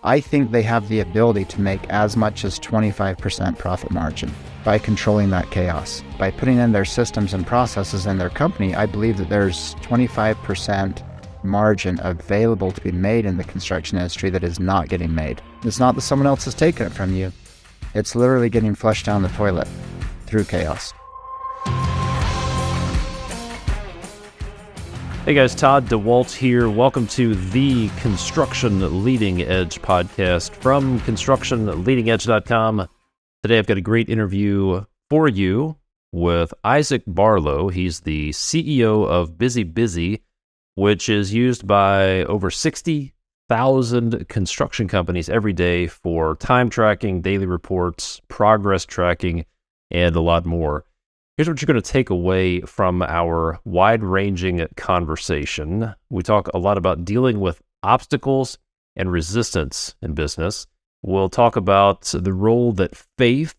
I think they have the ability to make as much as 25% profit margin by controlling that chaos. By putting in their systems and processes in their company, I believe that there's 25% margin available to be made in the construction industry that is not getting made. It's not that someone else is taking it from you. It's literally getting flushed down the toilet through chaos. Hey guys, Todd, Dawalt here. Welcome to the Construction Leading Edge podcast from constructionleadingedge.com. Today I've got a great interview for you with Isaac Barlow. He's the CEO of busybusy, which is used by over 60,000 construction companies every day for time tracking, daily reports, progress tracking, and a lot more. Here's what you're going to take away from our wide-ranging conversation. We talk a lot about dealing with obstacles and resistance in business. We'll talk about the role that faith,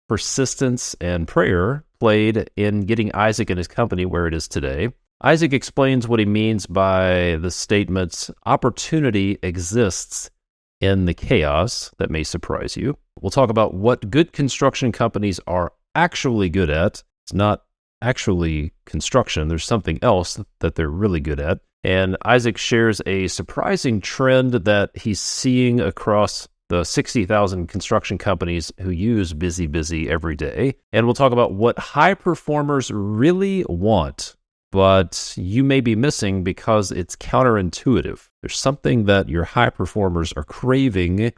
persistence, and prayer played in getting Isaac and his company where it is today. Isaac explains what he means by the statements, opportunity exists in the chaos that may surprise you. We'll talk about what good construction companies are actually good at. It's not actually construction. There's something else that they're really good at. And Isaac shares a surprising trend that he's seeing across the 60,000 construction companies who use busybusy every day. And we'll talk about what high performers really want, but you may be missing because it's counterintuitive. There's something that your high performers are craving,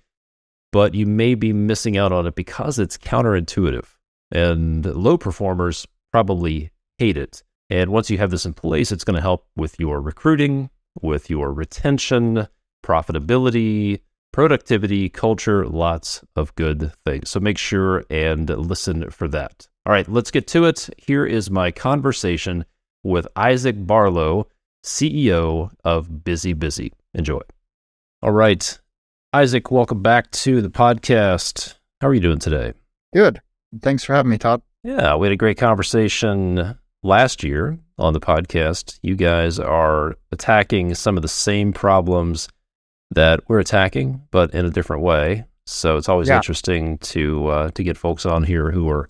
but you may be missing out on it because it's counterintuitive. And low performers probably hate it. And once you have this in place, it's going to help with your recruiting, with your retention, profitability, productivity, culture, lots of good things. So make sure and listen for that. All right, let's get to it. Here is my conversation with Isaac Barlow, CEO of busybusy. Enjoy. All right, Isaac, welcome back to the podcast. How are you doing today? Good. Thanks for having me, Todd. Yeah, we had a great conversation last year on the podcast. You guys are attacking some of the same problems that we're attacking, but in a different way. So it's always interesting to get folks on here who are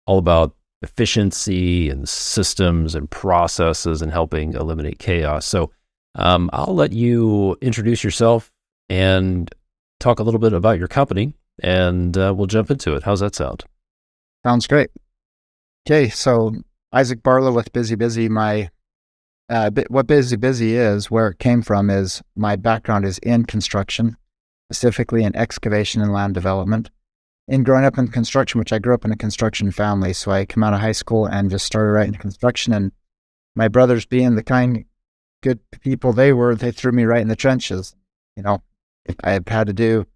all about efficiency and systems and processes and helping eliminate chaos. So I'll let you introduce yourself and talk a little bit about your company, and we'll jump into it. How's that sound? Sounds great. Okay, so Isaac Barlow with busybusy. What busybusy is, where it came from, is my background is in construction, specifically in excavation and land development. In growing up in construction, which I grew up in a construction family, so I came out of high school and just started right into construction. And my brothers, being the kind, good people they were, they threw me right in the trenches. You know, I've had to do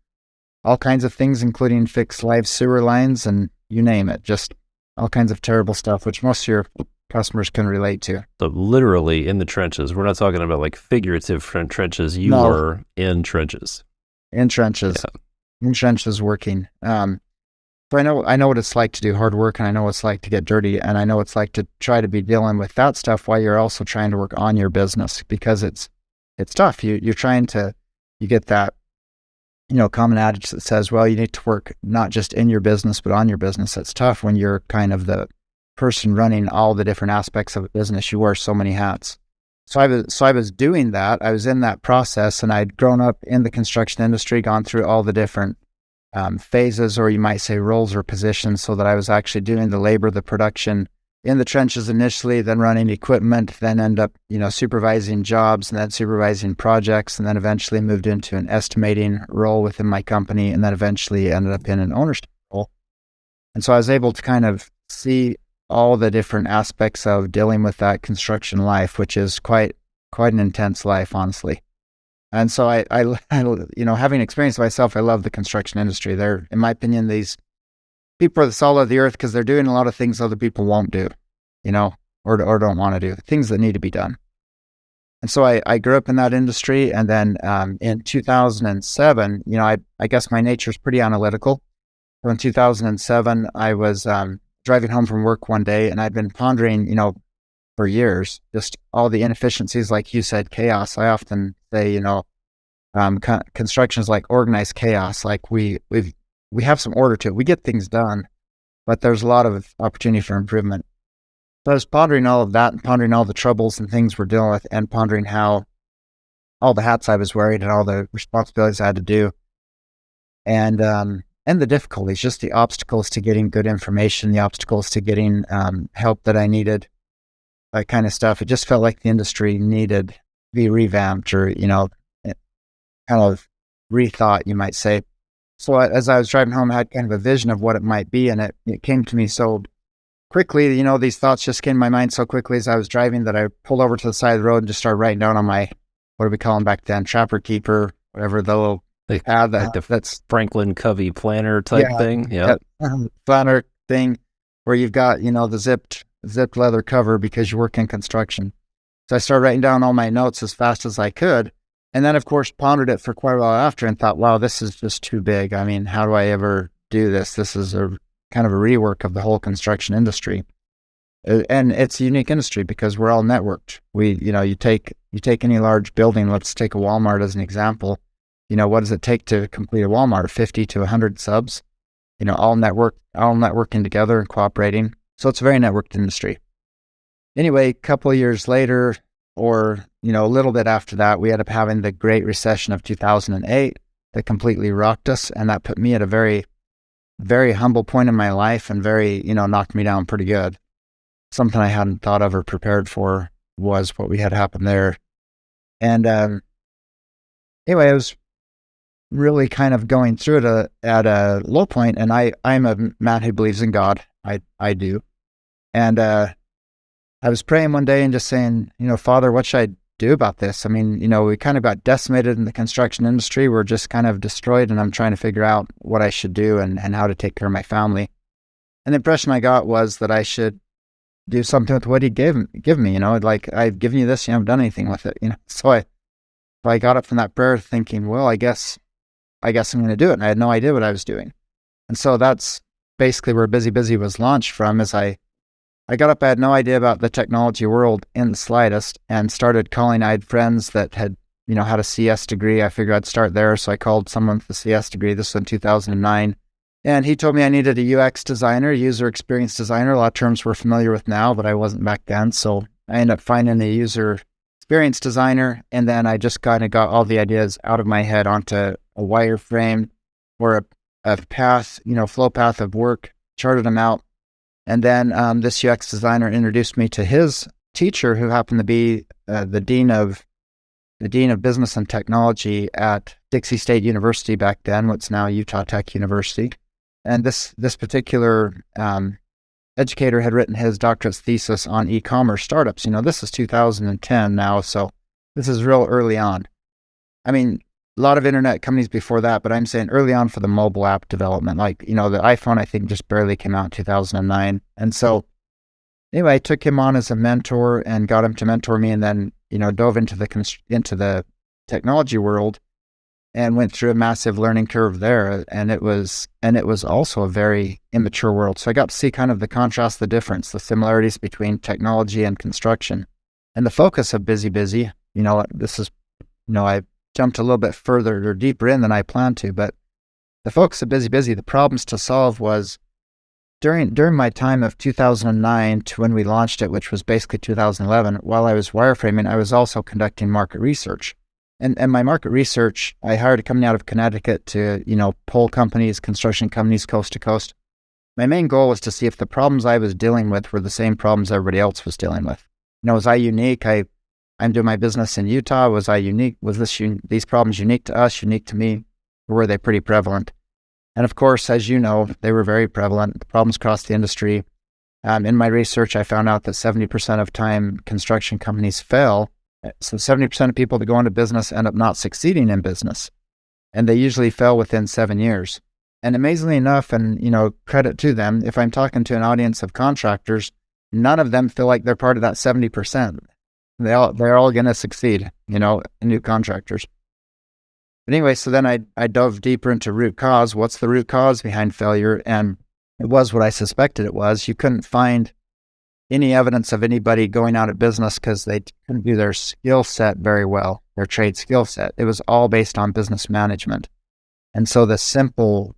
all kinds of things, including fix live sewer lines and you name it, just all kinds of terrible stuff, which most of your customers can relate to. So literally in the trenches. We're not talking about like figurative trenches. You were in trenches. In trenches. Yeah. In trenches working. So I know what it's like to do hard work, and I know what it's like to get dirty, and I know what it's like to try to be dealing with that stuff while you're also trying to work on your business, because it's tough. You get that common adage that says, well, you need to work not just in your business, but on your business. It's tough when you're kind of the person running all the different aspects of a business. You wear so many hats. So I was doing that. I was in that process, and I'd grown up in the construction industry, gone through all the different phases, or you might say roles or positions, so that I was actually doing the labor, the production in the trenches initially, then running equipment, then end up, supervising jobs, and then supervising projects, and then eventually moved into an estimating role within my company, and then eventually ended up in an ownership role. And so I was able to kind of see all the different aspects of dealing with that construction life, which is quite an intense life, honestly. And so I having experienced myself, I love the construction industry. They're, in my opinion, these people are the salt of the earth because they're doing a lot of things other people won't do, or don't want to do, things that need to be done. And so I grew up in that industry. And then in 2007, I guess my nature is pretty analytical. So in 2007, I was driving home from work one day, and I'd been pondering, for years, just all the inefficiencies, like you said, chaos. I often say, Construction is like organized chaos. Like we have some order to it. We get things done, but there's a lot of opportunity for improvement. So I was pondering all of that and pondering all the troubles and things we're dealing with and pondering how all the hats I was wearing and all the responsibilities I had to do. And the difficulties, just the obstacles to getting good information, the obstacles to getting help that I needed, that kind of stuff. It just felt like the industry needed to be revamped or, kind of rethought, you might say. So as I was driving home, I had kind of a vision of what it might be, and it came to me so quickly. These thoughts just came to my mind so quickly as I was driving that I pulled over to the side of the road and just started writing down on my, what do we call them back then, Trapper Keeper, whatever the little pad that's Franklin Covey planner type thing. Yeah. Planner thing where you've got, the zipped leather cover because you work in construction. So I started writing down all my notes as fast as I could. And then, of course, pondered it for quite a while after and thought, wow, this is just too big. I mean, how do I ever do this? This is a kind of a rework of the whole construction industry. And it's a unique industry because we're all networked. You take any large building, let's take a Walmart as an example. What does it take to complete a Walmart? 50 to 100 subs, all networking together and cooperating. So it's a very networked industry. Anyway, a couple of years later, or, a little bit after that, we ended up having the Great Recession of 2008 that completely rocked us. And that put me at a very, very humble point in my life and very, knocked me down pretty good. Something I hadn't thought of or prepared for was what we had happen there. And anyway, I was really kind of going through it at a low point. And I'm a man who believes in God. I do. And I was praying one day and just saying, Father, what should I do about this? I mean, we kind of got decimated in the construction industry. We're just kind of destroyed, and I'm trying to figure out what I should do and how to take care of my family. And the impression I got was that I should do something with what he gave me, like I've given you this, you haven't done anything with it, So I got up from that prayer thinking, well, I guess I'm going to do it. And I had no idea what I was doing. And so that's basically where Busy Busy was launched from. Is I got up, I had no idea about the technology world in the slightest, and started calling. I had friends that had, had a CS degree. I figured I'd start there. So I called someone with a CS degree. This was in 2009. And he told me I needed a UX designer, user experience designer. A lot of terms we're familiar with now, but I wasn't back then. So I ended up finding a user experience designer. And then I just kind of got all the ideas out of my head onto a wireframe or a path, flow path of work, charted them out. And then this UX designer introduced me to his teacher, who happened to be the dean of business and technology at Dixie State University back then, what's now Utah Tech University. And this particular educator had written his doctorate thesis on e-commerce startups. This is 2010 now, so this is real early on. I mean, a lot of internet companies before that, but I'm saying early on for the mobile app development. Like, the iPhone, I think, just barely came out in 2009. And so anyway, I took him on as a mentor and got him to mentor me, and then, dove into the technology world and went through a massive learning curve there. And it was also a very immature world. So I got to see kind of the contrast, the difference, the similarities between technology and construction. And the focus of Busy Busy, this is, I jumped a little bit further or deeper in than I planned to, but the focus of Busy Busy, the problems to solve was during my time of 2009 to when we launched it, which was basically 2011, while I was wireframing, I was also conducting market research. And my market research, I hired a company out of Connecticut to, poll companies, construction companies coast to coast. My main goal was to see if the problems I was dealing with were the same problems everybody else was dealing with. Was I unique? I'm doing my business in Utah. Was I unique? Was these problems unique to us, unique to me? Or were they pretty prevalent? And of course, as you know, they were very prevalent. The problems across the industry. In my research, I found out that 70% of time construction companies fail. So 70% of people that go into business end up not succeeding in business. And they usually fail within 7 years. And amazingly enough, and credit to them, if I'm talking to an audience of contractors, none of them feel like they're part of that 70%. They're all going to succeed, new contractors. But anyway, so then I dove deeper into root cause. What's the root cause behind failure? And it was what I suspected it was. You couldn't find any evidence of anybody going out of business because they couldn't do their skill set very well, their trade skill set. It was all based on business management. And so the simple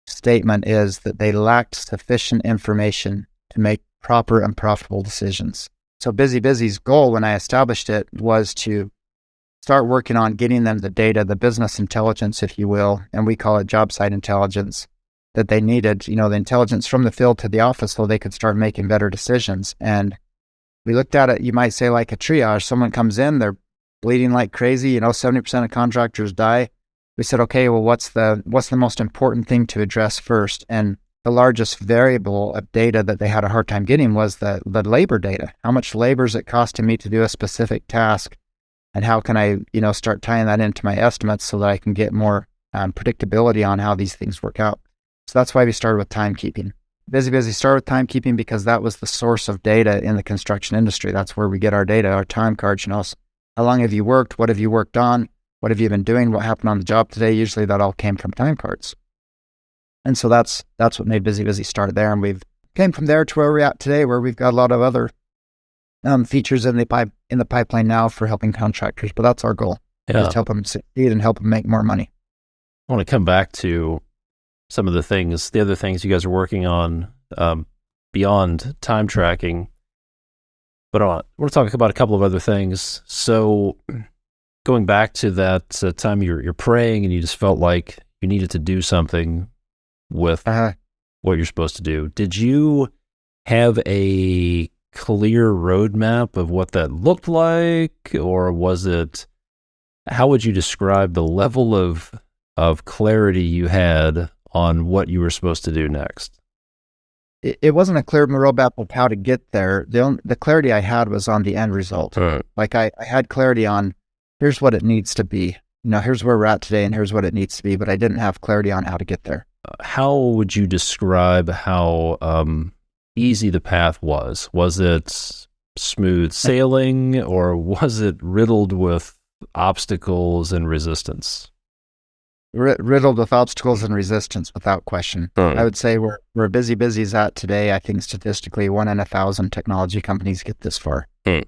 statement is that they lacked sufficient information to make proper and profitable decisions. So busy's goal when I established it was to start working on getting them the data, the business intelligence, if you will, and we call it job site intelligence, that they needed, the intelligence from the field to the office so they could start making better decisions. And we looked at it, you might say like a triage. Someone comes in, they're bleeding like crazy, 70% of contractors die. We said, okay, well, what's the most important thing to address first? And the largest variable of data that they had a hard time getting was the labor data. How much labor is it costing me to do a specific task? And how can I, start tying that into my estimates so that I can get more predictability on how these things work out? So that's why we started with timekeeping. Busy started with timekeeping because that was the source of data in the construction industry. That's where we get our data, our time cards. How long have you worked? What have you worked on? What have you been doing? What happened on the job today? Usually that all came from time cards. And so that's what made busy start there. And we've came from there to where we're at today, where we've got a lot of other features in the pipeline now for helping contractors. But that's our goal, is to help them succeed and help them make more money. I want to come back to some of the other things you guys are working on beyond time tracking. But I want to talk about a couple of other things. So going back to that time you're praying and you just felt like you needed to do something with what you're supposed to do. Did you have a clear roadmap of what that looked like? Or how would you describe the level of clarity you had on what you were supposed to do next? It wasn't a clear roadmap of how to get there. The clarity I had was on the end result. Right. Like I had clarity on, here's what it needs to be. Here's where we're at today and here's what it needs to be, but I didn't have clarity on how to get there. How would you describe how easy the path was? Was it smooth sailing or was it riddled with obstacles and resistance? Riddled with obstacles and resistance, without question. I would say where busy's at today, I think statistically 1 in 1,000 technology companies get this far. And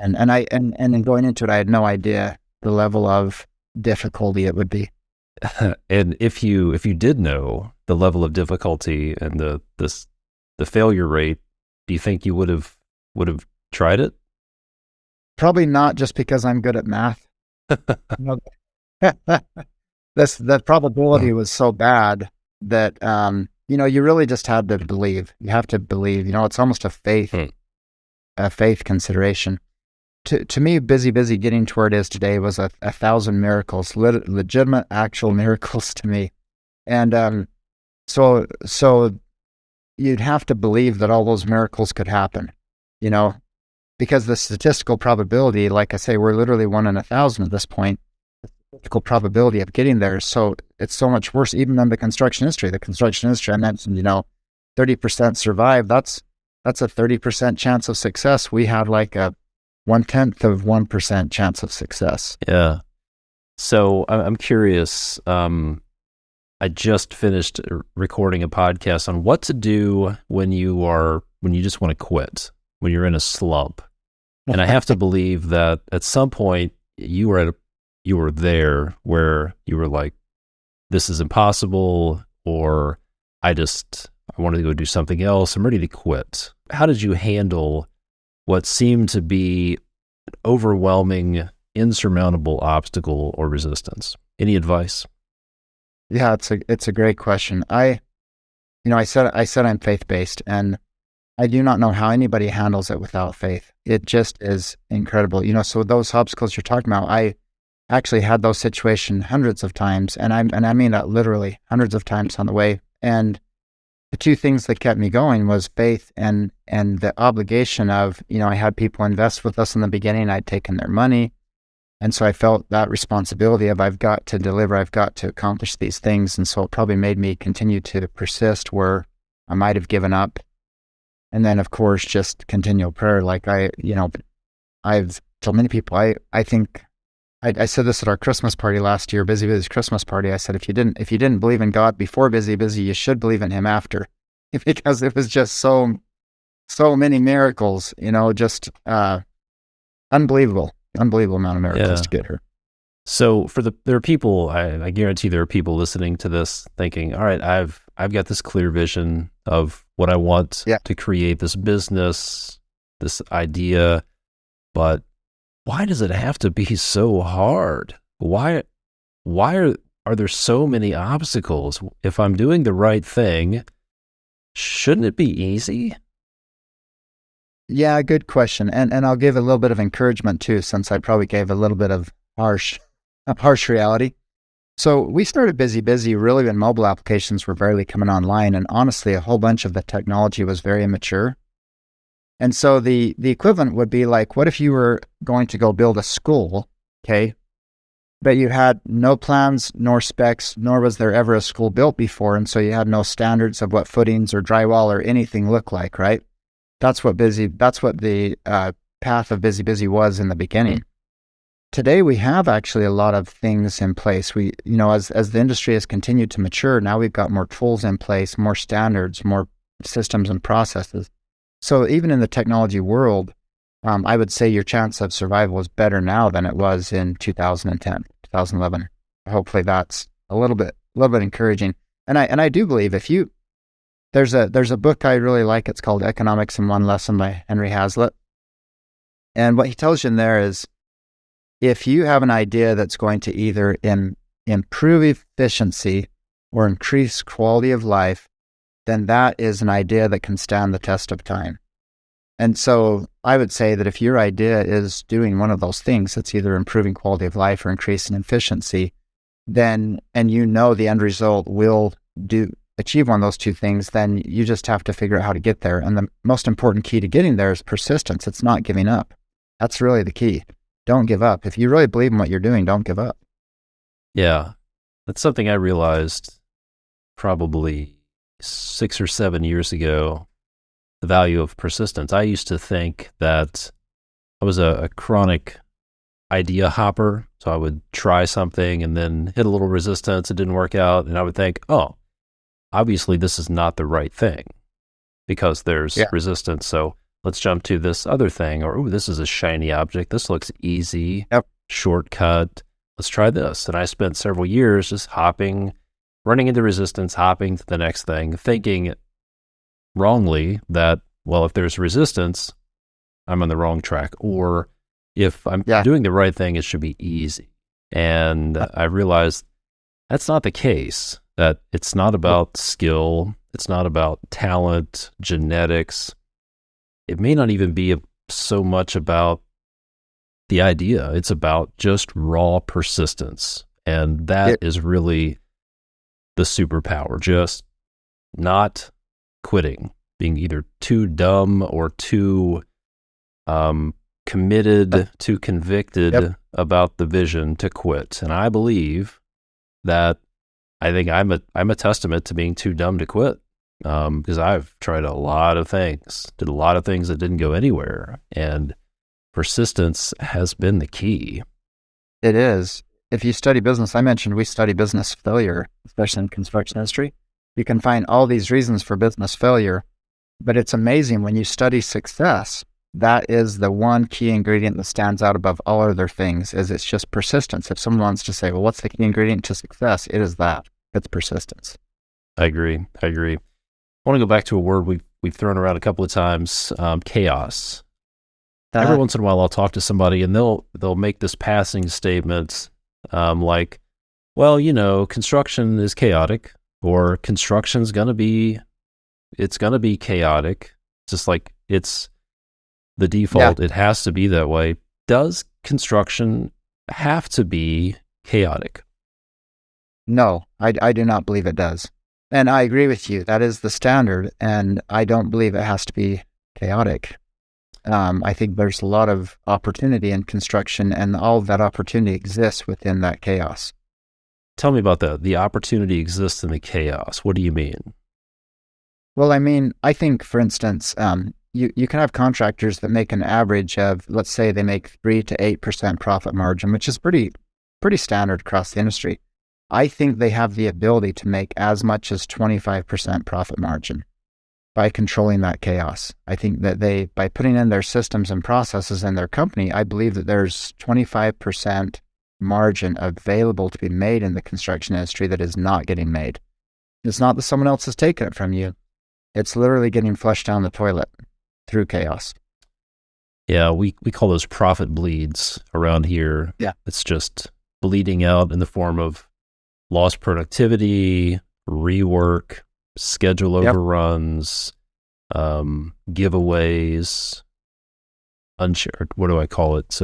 in going into it, I had no idea the level of difficulty it would be. And if you did know the level of difficulty and the failure rate, do you think you would have tried it? Probably not, just because I'm good at math. The probability was so bad that you really just had to believe. You have to believe. It's almost a faith consideration. To me, busy getting to where it is today was a 1,000 miracles, legitimate, actual miracles to me. And so you'd have to believe that all those miracles could happen, because the statistical probability, like I say, we're literally 1 in 1,000 at this point. The statistical probability of getting there, so it's so much worse even than the construction industry. The construction industry, I mentioned, 30% survive. That's a 30% chance of success. We had like a 1/10 of 1% chance of success. Yeah. So I'm curious. I just finished recording a podcast on what to do when you just want to quit, when you're in a slump. And I have to believe that at some point you were there where you were like, this is impossible, or I wanted to go do something else. I'm ready to quit. How did you handle what seemed to be an overwhelming, insurmountable obstacle or resistance? Any advice? Yeah, it's a great question. I said I'm faith-based, and I do not know how anybody handles it without faith. It just is incredible. So those obstacles you're talking about, I actually had those situations hundreds of times, and I mean that literally hundreds of times on the way. And the two things that kept me going was faith and the obligation of, I had people invest with us in the beginning. I'd taken their money. And so I felt that responsibility of I've got to deliver, I've got to accomplish these things. And so it probably made me continue to persist where I might have given up. And then, of course, just continual prayer. Like I've told many people, I think I said this at our Christmas party last year, Busy's Christmas party. I said, if you didn't believe in God before Busy, you should believe in him after, because it was just so so many miracles, just unbelievable amount of miracles Yeah. to get her. So there are people, I guarantee there are people listening to this thinking, all right, I've got this clear vision of what I want Yeah. to create, this business, this idea, but why does it have to be so hard? Why are there so many obstacles? If I'm doing the right thing, shouldn't it be easy? Yeah, good question. And I'll give a little bit of encouragement too, since I probably gave a little bit of harsh reality. So we started busy really when mobile applications were barely coming online, and honestly, a whole bunch of the technology was very immature. And so the equivalent would be like, what if you were going to go build a school, okay, but you had no plans nor specs, nor was there ever a school built before, and so you had no standards of what footings or drywall or anything look like, right? That's what the path of busy was in the beginning. Today, we have actually a lot of things in place. We, as the industry has continued to mature, now we've got more tools in place, more standards, more systems and processes. So even in the technology world, I would say your chance of survival is better now than it was in 2010, 2011. Hopefully that's a little bit encouraging. And I do believe there's a book I really like. It's called Economics in One Lesson by Henry Hazlitt. And what he tells you in there is, if you have an idea that's going to either improve efficiency or increase quality of life, then that is an idea that can stand the test of time. And so I would say that if your idea is doing one of those things, it's either improving quality of life or increasing efficiency, then, and the end result will achieve one of those two things, then you just have to figure out how to get there. And the most important key to getting there is persistence. It's not giving up. That's really the key. Don't give up. If you really believe in what you're doing, don't give up. Yeah. That's something I realized probably 6 or 7 years ago, the value of persistence. I used to think that I was a chronic idea hopper. So I would try something and then hit a little resistance. It didn't work out. And I would think, oh, obviously this is not the right thing because there's resistance. So let's jump to this other thing, or, this is a shiny object. This looks easy, shortcut. Let's try this. And I spent several years just hopping, running into resistance, hopping to the next thing, thinking wrongly that, well, if there's resistance, I'm on the wrong track. Or if I'm doing the right thing, it should be easy. And I realized that's not the case, that it's not about skill. It's not about talent, genetics. It may not even be so much about the idea. It's about just raw persistence. And that is really the superpower, just not quitting, being either too dumb or too committed, too convicted about the vision to quit. And I believe that I think I'm a testament to being too dumb to quit. Because I've tried a lot of things, did a lot of things that didn't go anywhere, and persistence has been the key. It is. If you study business, I mentioned we study business failure, especially in construction industry. You can find all these reasons for business failure, but it's amazing when you study success, that is the one key ingredient that stands out above all other things, is it's just persistence. If someone wants to say, well, what's the key ingredient to success? It is that. It's persistence. I agree. I want to go back to a word we've thrown around a couple of times, chaos. Every once in a while, I'll talk to somebody and they'll make this passing statement like, well, construction is chaotic, or construction's gonna be chaotic. Just like it's the default. It has to be that way. Does construction have to be chaotic? No, I do not believe it does. And I agree with you. That is the standard. And I don't believe it has to be chaotic. I think there's a lot of opportunity in construction, and all of that opportunity exists within that chaos. Tell me about that. The opportunity exists in the chaos. What do you mean? Well, I mean, I think, for instance, you can have contractors that make an average of, let's say they make 3 to 8% profit margin, which is pretty standard across the industry. I think they have the ability to make as much as 25% profit margin. by controlling that chaos. I think that by putting in their systems and processes in their company, I believe that there's 25% margin available to be made in the construction industry that is not getting made. It's not that someone else is taking it from you. It's literally getting flushed down the toilet through chaos. Yeah, we call those profit bleeds around here. Yeah. It's just bleeding out in the form of lost productivity, rework, schedule overruns, giveaways, unshared, what do I call it?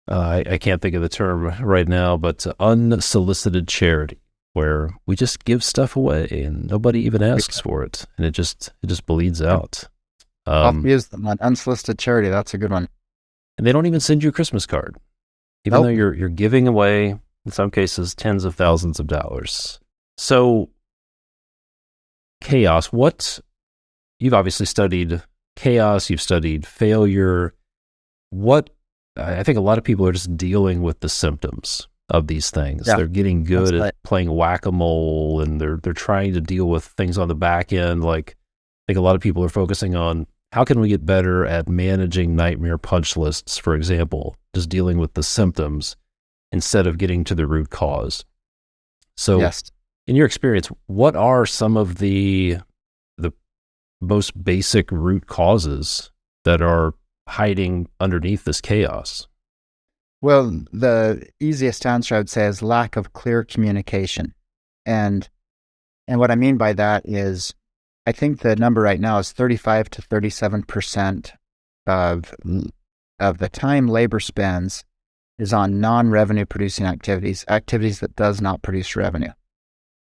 I can't think of the term right now, but unsolicited charity, where we just give stuff away and nobody even asks for it, and it just bleeds out. I'll use them on unsolicited charity. That's a good one. And they don't even send you a Christmas card, even though you're giving away, in some cases, tens of thousands of dollars. So chaos, you've obviously studied chaos, you've studied failure. I think a lot of people are just dealing with the symptoms of these things. Yeah, they're getting good at playing whack-a-mole, and they're trying to deal with things on the back end. Like, I think a lot of people are focusing on how can we get better at managing nightmare punch lists, for example, just dealing with the symptoms instead of getting to the root cause. So in your experience, what are some of the most basic root causes that are hiding underneath this chaos? Well, the easiest answer I would say is lack of clear communication. And what I mean by that is, I think the number right now is 35 to 37% of the time labor spends is on non-revenue producing activities that does not produce revenue.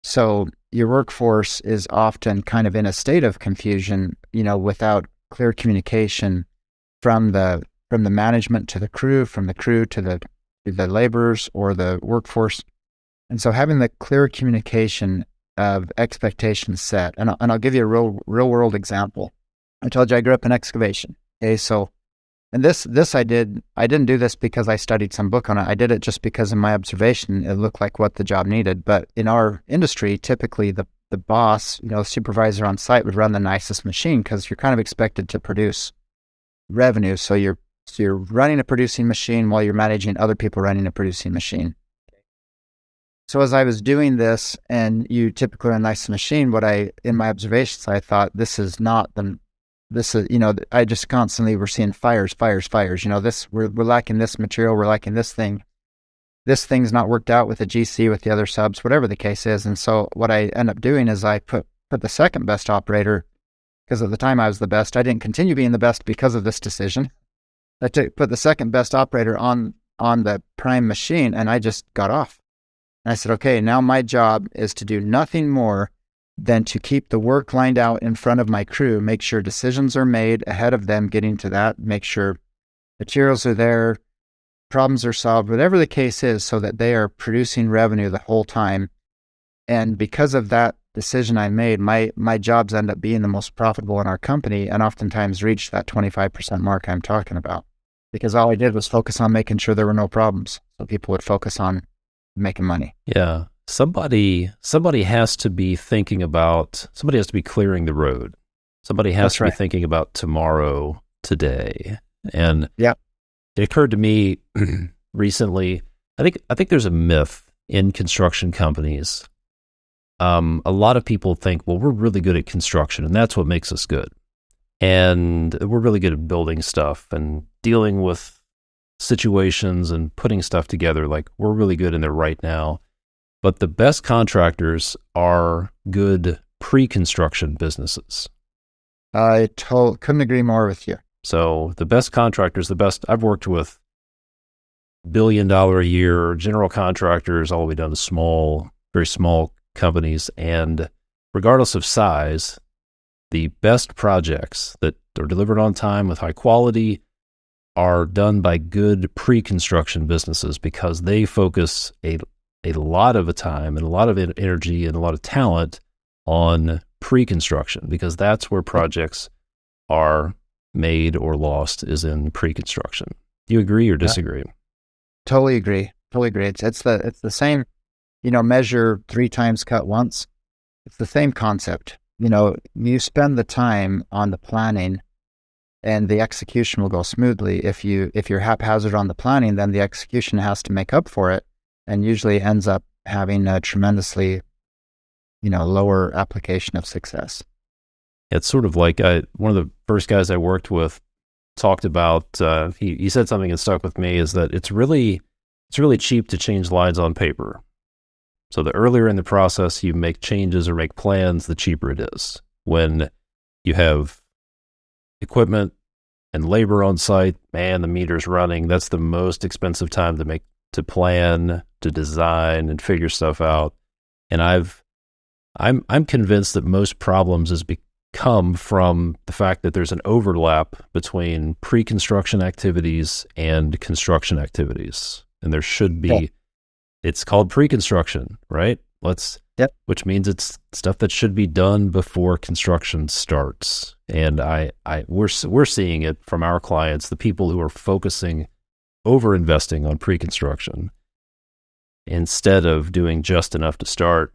So your workforce is often kind of in a state of confusion, without clear communication from the management to the crew, from the crew to the laborers or the workforce. And so having the clear communication of expectations set, and I'll give you a real world example. I told you I grew up in excavation. Okay, so, and this I didn't do this because I studied some book on it. I did it just because in my observation, it looked like what the job needed. But in our industry, typically the boss, supervisor on site would run the nicest machine because you're kind of expected to produce revenue. So you're running a producing machine while you're managing other people running a producing machine. So as I was doing this, and you typically run a nice machine, in my observations, I thought I just constantly were seeing fires. We're lacking this material, we're lacking this thing. This thing's not worked out with the GC, with the other subs, whatever the case is. And so what I end up doing is I put the second best operator, because at the time I was the best. I didn't continue being the best because of this decision. I put the second best operator on the prime machine, and I just got off. And I said, okay, now my job is to do nothing more than to keep the work lined out in front of my crew, make sure decisions are made ahead of them getting to that, make sure materials are there, problems are solved, whatever the case is, so that they are producing revenue the whole time. And because of that decision I made, my jobs end up being the most profitable in our company, and oftentimes reach that 25% mark I'm talking about. Because all I did was focus on making sure there were no problems. So people would focus on making money. Yeah. Somebody has to be thinking about, somebody has to be clearing the road. Somebody has to be thinking about tomorrow, today. And it occurred to me recently, I think there's a myth in construction companies. A lot of people think, well, we're really good at construction and that's what makes us good. And we're really good at building stuff and dealing with situations and putting stuff together. Like, we're really good in there right now. But the best contractors are good pre-construction businesses. I couldn't agree more with you. So the best contractors, I've worked with $1 billion a year general contractors all the way down to very small companies. And regardless of size, the best projects that are delivered on time with high quality are done by good pre-construction businesses, because they focus a lot of the time and a lot of energy and a lot of talent on pre-construction, because that's where projects are made or lost, is in pre-construction. Do you agree or disagree? Totally agree. It's the same, measure 3 times, cut once. It's the same concept. you spend the time on the planning and the execution will go smoothly. If you're haphazard on the planning, then the execution has to make up for it, and usually ends up having a tremendously, lower application of success. It's sort of like one of the first guys I worked with talked about, he said something that stuck with me, is that it's really cheap to change lines on paper. So the earlier in the process you make changes or make plans, the cheaper it is. When you have equipment and labor on site, man, the meter's running. That's the most expensive time to plan, to design, and figure stuff out. And I'm convinced that most problems come from the fact that there's an overlap between pre-construction activities and construction activities. And there should be, it's called pre-construction, right? Which means it's stuff that should be done before construction starts. And we're seeing it from our clients, the people who are over-investing on pre-construction instead of doing just enough to start.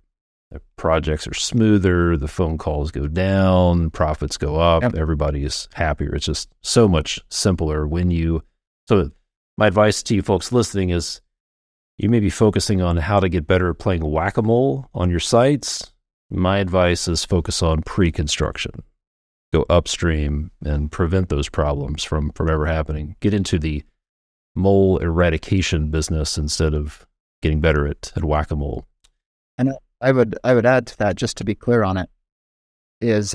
The projects are smoother, the phone calls go down, profits go up, everybody is happier. It's just so much simpler so my advice to you folks listening is, you may be focusing on how to get better at playing whack-a-mole on your sites. My advice is focus on pre-construction. Go upstream and prevent those problems from ever happening. Get into the mole eradication business instead of getting better at whack-a-mole. And I would add to that, just to be clear on it, is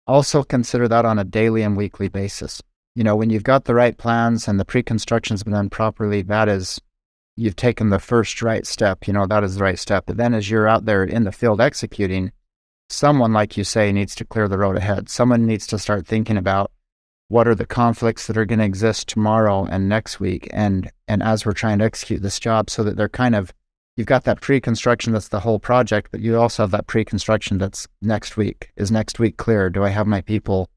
also consider that on a daily and weekly basis. When you've got the right plans and the pre-construction's been done properly, you've taken the first right step, that is the right step. But then as you're out there in the field executing, someone, like you say, needs to clear the road ahead. Someone needs to start thinking about what are the conflicts that are going to exist tomorrow and next week. And as we're trying to execute this job, so that they're you've got that pre-construction that's the whole project, but you also have that pre-construction that's next week. Is next week clear? Do I have my people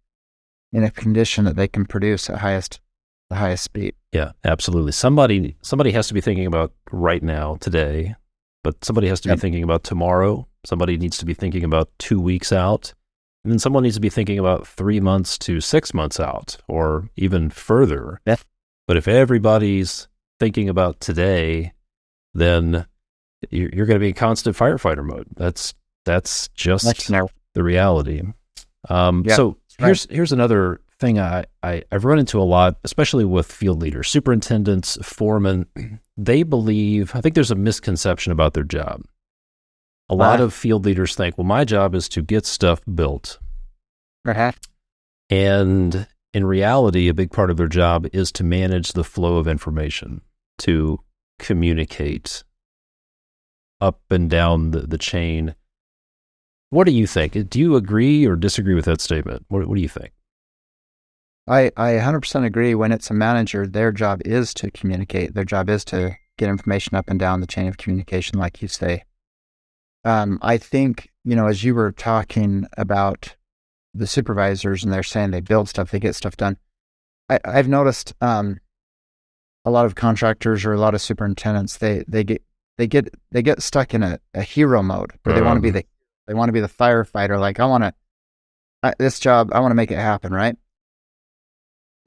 in a condition that they can produce at the highest speed? Yeah, absolutely. Somebody has to be thinking about right now, today, but somebody has to be thinking about tomorrow. Somebody needs to be thinking about 2 weeks out. And then someone needs to be thinking about 3 months to 6 months out, or even further. Yeah. But if everybody's thinking about today, then you're going to be in constant firefighter mode. That's just the reality. So here's another thing I've run into a lot, especially with field leaders, superintendents, foremen. They believe, I think there's a misconception about their job. A lot of field leaders think, well, my job is to get stuff built. And in reality, a big part of their job is to manage the flow of information, to communicate up and down the chain. What do you think? Do you agree or disagree with that statement? What do you think? I 100% agree. When it's a manager, their job is to communicate. Their job is to get information up and down the chain of communication, like you say. I think, as you were talking about the supervisors and they're saying they build stuff, they get stuff done. I've noticed a lot of contractors or a lot of superintendents, they get stuck in a hero mode where they want to be the firefighter. Like, this job, I want to make it happen, right?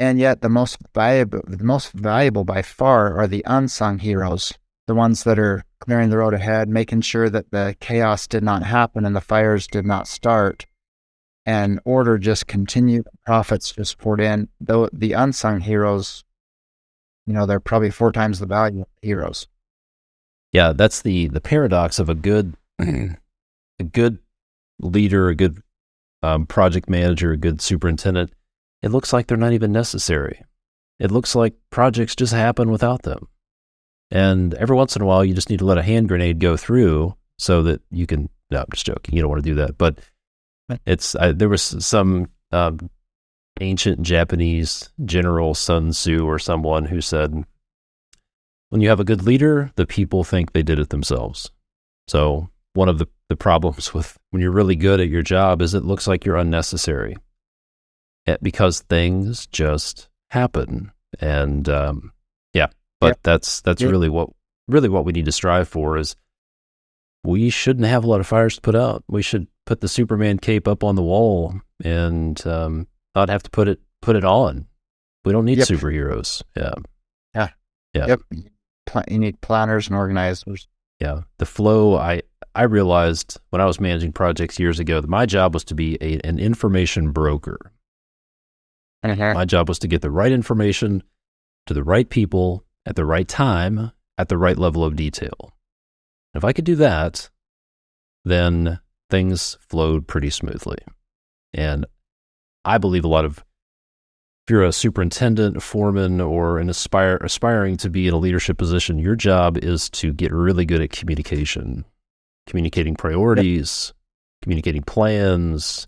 And yet the most valuable by far are the unsung heroes, the ones that are clearing the road ahead, making sure that the chaos did not happen and the fires did not start, and order just continued, profits just poured in. Though the unsung heroes, they're probably 4 times the value of the heroes. Yeah, that's the paradox of a good leader, a good project manager, a good superintendent. It looks like they're not even necessary. It looks like projects just happen without them. And every once in a while, you just need to let a hand grenade go through so that you can, no, I'm just joking. You don't want to do that. But there was some ancient Japanese general, Sun Tzu or someone, who said, when you have a good leader, the people think they did it themselves. So one of the problems with when you're really good at your job is it looks like you're unnecessary. Because things just happen, and that's really what we need to strive for. Is we shouldn't have a lot of fires to put out. We should put the Superman cape up on the wall and not have to put it on. We don't need superheroes. Yeah. Yep. You need planners and organizers. Yeah. The flow, I realized when I was managing projects years ago that my job was to be an information broker. My job was to get the right information to the right people at the right time at the right level of detail. If I could do that, then things flowed pretty smoothly. And I believe if you're a superintendent, a foreman, or an aspiring to be in a leadership position, your job is to get really good at communicating priorities, communicating plans,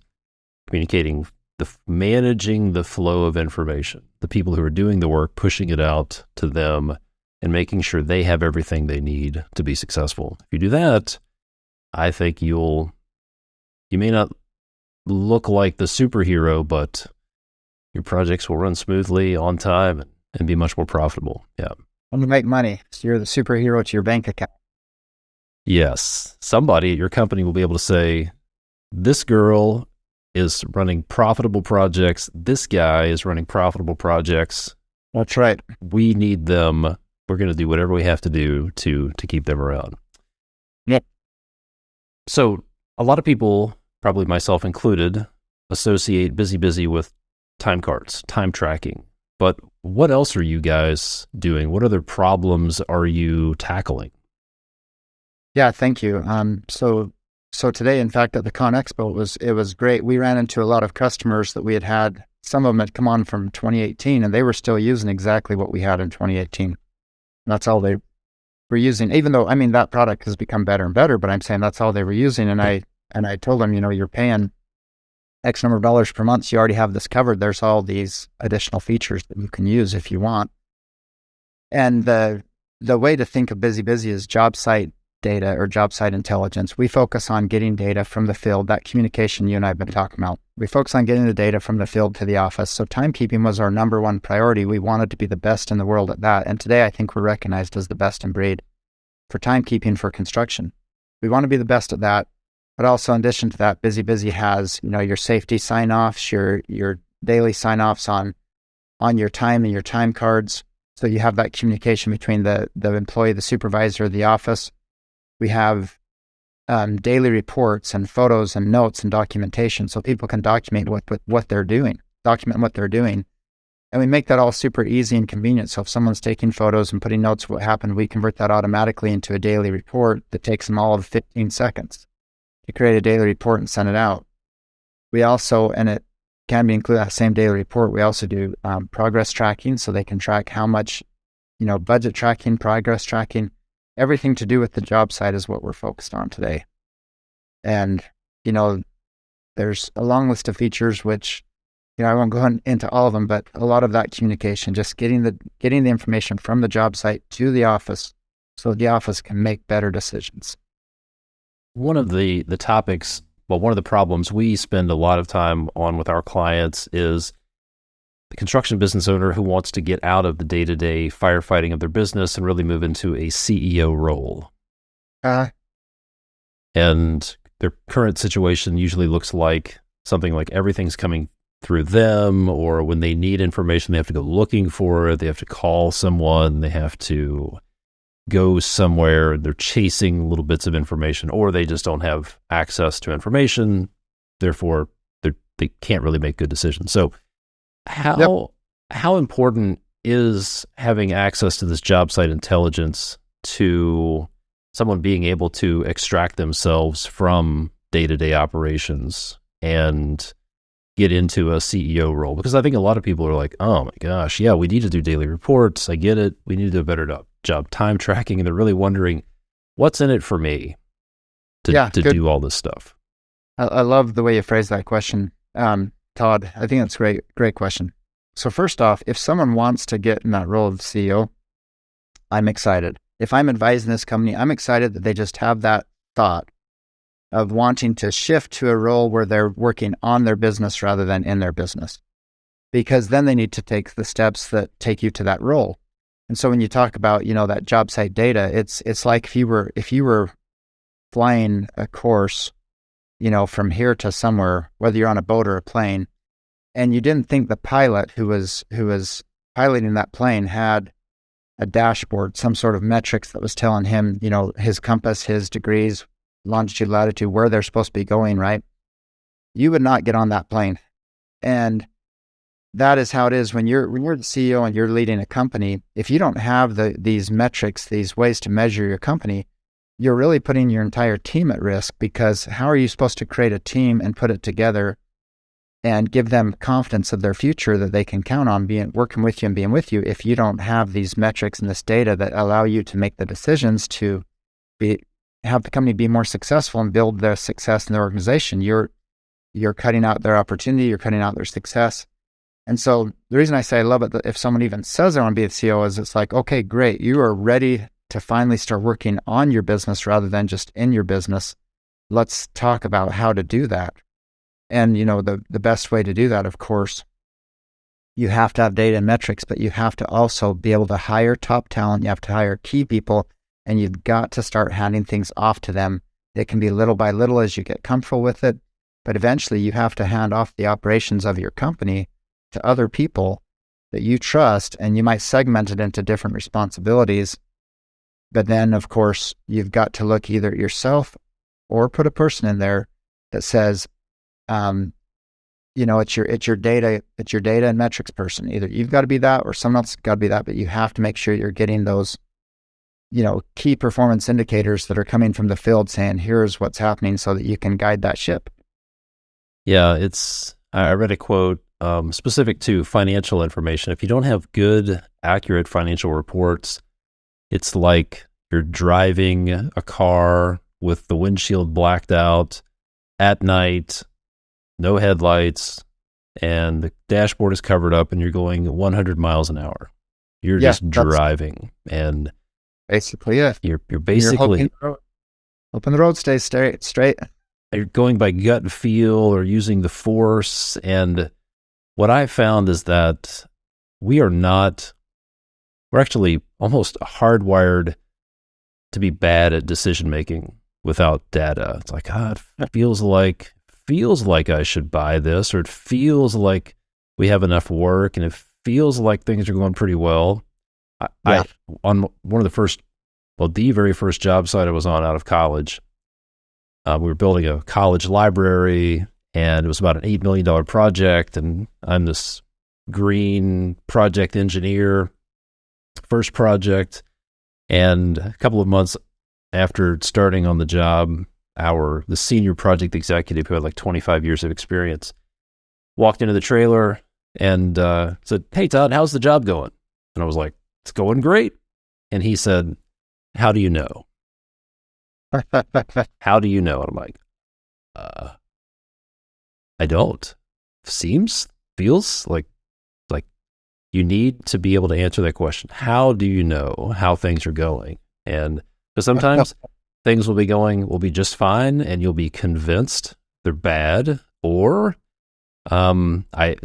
managing the flow of information, the people who are doing the work, pushing it out to them, and making sure they have everything they need to be successful. If you do that, I think you may not look like the superhero, but your projects will run smoothly, on time, and be much more profitable. Yeah. And you make money. So you're the superhero to your bank account. Yes. Somebody at your company will be able to say, this girl is running profitable projects. This guy is running profitable projects. That's right. We need them. We're going to do whatever we have to do to keep them around. Yep. So a lot of people, probably myself included, associate busy with time cards, time tracking. But what else are you guys doing? What other problems are you tackling? Yeah, thank you. So today, in fact, at the Con Expo, it was great. We ran into a lot of customers that we had. Some of them had come on from 2018, and they were still using exactly what we had in 2018. That's all they were using. Even though, that product has become better and better, but I'm saying that's all they were using. And I told them, you're paying X number of dollars per month. So you already have this covered. There's all these additional features that you can use if you want. And the way to think of busy is job site data or job site intelligence. We focus on getting data from the field, that communication you and I have been talking about. We focus on getting the data from the field to the office. So timekeeping was our number one priority. We wanted to be the best in the world at that. And today I think we're recognized as the best in breed for timekeeping for construction. We want to be the best at that. But also in addition to that, busy has, your safety sign-offs, your daily sign-offs on your time and your time cards. So you have that communication between the employee, the supervisor, the office. We have daily reports and photos and notes and documentation so people can document what they're doing. And we make that all super easy and convenient. So if someone's taking photos and putting notes of what happened, we convert that automatically into a daily report that takes them all of 15 seconds to create a daily report and send it out. We also, and it can be included in that same daily report, we also do progress tracking so they can track how much, budget tracking, progress tracking. Everything to do with the job site is what we're focused on today. And, there's a long list of features, which, I won't go into all of them, but a lot of that communication, just getting the information from the job site to the office so the office can make better decisions. One of the topics, one of the problems we spend a lot of time on with our clients is the construction business owner who wants to get out of the day-to-day firefighting of their business and really move into a CEO role. And their current situation usually looks like something like everything's coming through them, or when they need information, they have to go looking for it, they have to call someone, they have to go somewhere, they're chasing little bits of information, or they just don't have access to information, therefore they can't really make good decisions. So how important is having access to this job site intelligence to someone being able to extract themselves from day-to-day operations and get into a CEO role? Because I think a lot of people are like, oh my gosh, yeah, we need to do daily reports. I get it. We need to do a better job time tracking. And they're really wondering, what's in it for me to do all this stuff? I love the way you phrase that question, Todd. I think that's great question. So first off, if someone wants to get in that role of CEO, I'm excited. If I'm advising this company, I'm excited that they just have that thought of wanting to shift to a role where they're working on their business rather than in their business, because then they need to take the steps that take you to that role. And so when you talk about, that job site data, it's like if you were flying a course from here to somewhere, whether you're on a boat or a plane, and you didn't think the pilot who was piloting that plane had a dashboard, some sort of metrics that was telling him, his compass, his degrees, longitude, latitude, where they're supposed to be going, right? You would not get on that plane. And that is how it is when you're the CEO and you're leading a company. If you don't have these metrics, these ways to measure your company, you're really putting your entire team at risk, because how are you supposed to create a team and put it together and give them confidence of their future that they can count on working with you and being with you if you don't have these metrics and this data that allow you to make the decisions to have the company be more successful and build their success in their organization? You're cutting out their opportunity, you're cutting out their success. And so the reason I say I love it, that if someone even says they want to be the CEO, is it's like, okay, great, you are ready to finally start working on your business rather than just in your business. Let's talk about how to do that. And, the best way to do that, of course, you have to have data and metrics, but you have to also be able to hire top talent. You have to hire key people, and you've got to start handing things off to them. It can be little by little as you get comfortable with it, but eventually you have to hand off the operations of your company to other people that you trust, and you might segment it into different responsibilities. But then, of course, you've got to look either at yourself or put a person in there that says, it's your data and metrics person. Either you've got to be that or someone else got to be that, but you have to make sure you're getting those, key performance indicators that are coming from the field saying, here's what's happening, so that you can guide that ship. Yeah, I read a quote specific to financial information. If you don't have good, accurate financial reports, it's like you're driving a car with the windshield blacked out at night, no headlights, and the dashboard is covered up, and you're going 100 miles an hour. You're just driving, and basically it. You're basically hoping the road stays straight. You're going by gut feel or using the force. And what I found is that we're actually almost hardwired to be bad at decision making without data. It's like, it feels like I should buy this, or it feels like we have enough work, and it feels like things are going pretty well. I on one of the very first job site I was on out of college, we were building a college library, and it was about an $8 million project, and I'm this green project engineer, first project, and a couple of months after starting on the job, the senior project executive, who had like 25 years of experience, walked into the trailer and said, "Hey, Todd, how's the job going?" And I was like, "It's going great." And he said, "How do you know?" How do you know? And I'm like, I don't. Feels like you need to be able to answer that question. How do you know how things are going? And because sometimes things will be just fine, and you'll be convinced they're bad. Or,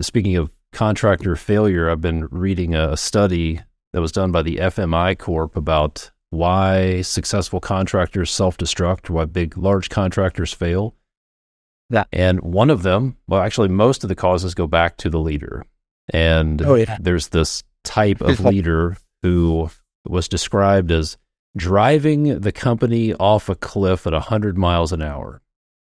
speaking of contractor failure, I've been reading a study that was done by the FMI Corp about why successful contractors self-destruct, why large contractors fail. And one of them, actually most of the causes go back to the leader. And there's this type of leader who was described as driving the company off a cliff at 100 miles an hour.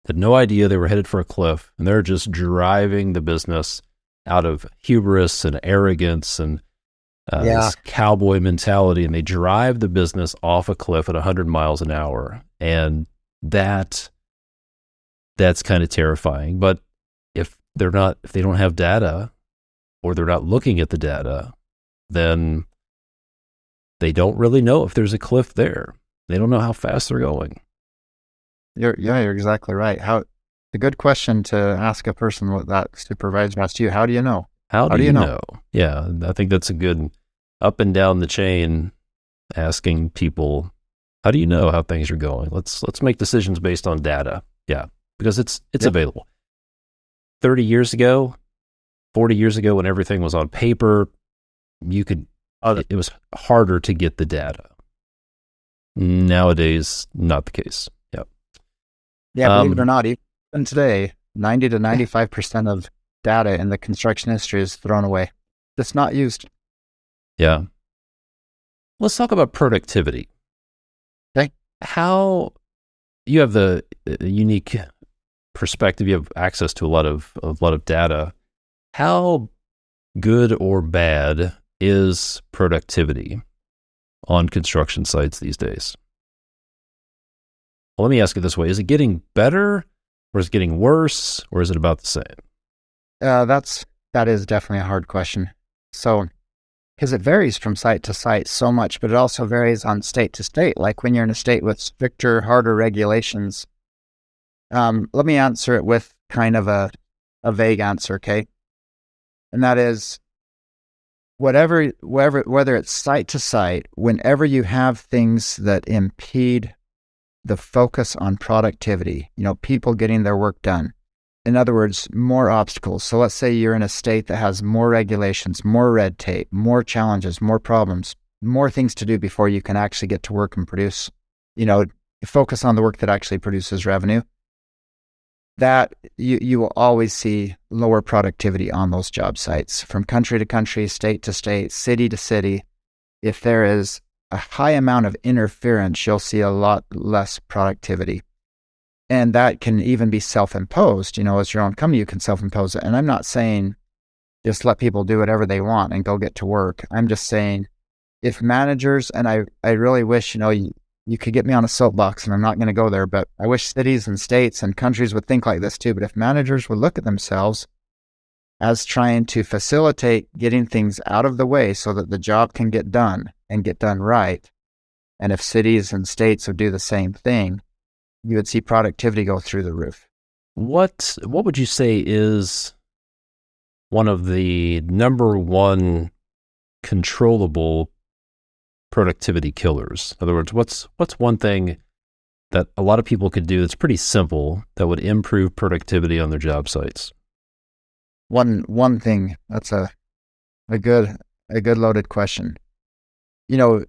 Had no idea they were headed for a cliff, and they're just driving the business out of hubris and arrogance and this cowboy mentality, and they drive the business off a cliff at 100 miles an hour. And that's kind of terrifying. But if they don't have data, or they're not looking at the data, then they don't really know if there's a cliff there. They don't know how fast they're going. You're exactly right. A good question to ask a person what that supervisor asked you. How do you know? How do you know? Yeah, I think that's a good up and down the chain, asking people, how do you know how things are going? Let's make decisions based on data. Yeah, because it's available. 30 years ago, 40 years ago, when everything was on paper, it was harder to get the data. Nowadays, not the case. Yep. Yeah, believe it or not, And today, 90 to 95% of data in the construction industry is thrown away. It's not used. Yeah. Let's talk about productivity. Okay. How you have the unique perspective, you have access to a lot of data. How good or bad is productivity on construction sites these days? Well, let me ask it this way. Is it getting better, or is it getting worse, or is it about the same? That is definitely a hard question. So, because it varies from site to site so much, but it also varies on state to state. Like when you're in a state with stricter, harder regulations. Let me answer it with kind of a vague answer, okay? And that is, whether it's site to site, whenever you have things that impede the focus on productivity, people getting their work done. In other words, more obstacles. So let's say you're in a state that has more regulations, more red tape, more challenges, more problems, more things to do before you can actually get to work and produce, focus on the work that actually produces revenue. That you will always see lower productivity on those job sites from country to country, state to state, city to city. If there is a high amount of interference, you'll see a lot less productivity. And that can even be self-imposed. As your own company, you can self-impose it. And I'm not saying just let people do whatever they want and go get to work. I'm just saying if managers, and I really wish, you could get me on a soapbox and I'm not going to go there, but I wish cities and states and countries would think like this too. But if managers would look at themselves as trying to facilitate getting things out of the way so that the job can get done and get done right, and if cities and states would do the same thing, you would see productivity go through the roof. What would you say is one of the number one controllable productivity killers? In other words, what's one thing that a lot of people could do that's pretty simple that would improve productivity on their job sites? One thing, that's a good loaded question. In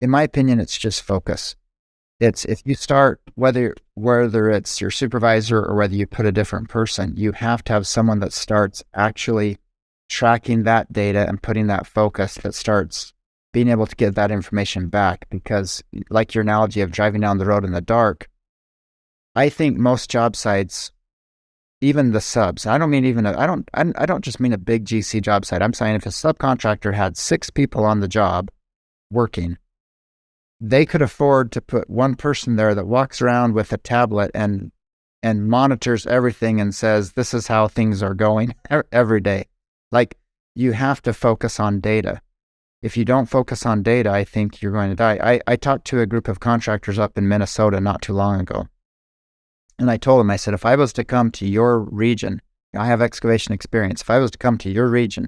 my opinion, it's just focus. It's if you start, whether it's your supervisor or whether you put a different person, you have to have someone that starts actually tracking that data and putting that focus, that starts being able to get that information back. Because like your analogy of driving down the road in the dark, I think most job sites, even the subs, I don't just mean a big GC job site. I'm saying if a subcontractor had 6 people on the job working, they could afford to put one person there that walks around with a tablet and monitors everything and says, this is how things are going every day. Like, you have to focus on data. If you don't focus on data, I think you're going to die. I talked to a group of contractors up in Minnesota not too long ago. And I told them, I said, if I was to come to your region, I have excavation experience. If I was to come to your region,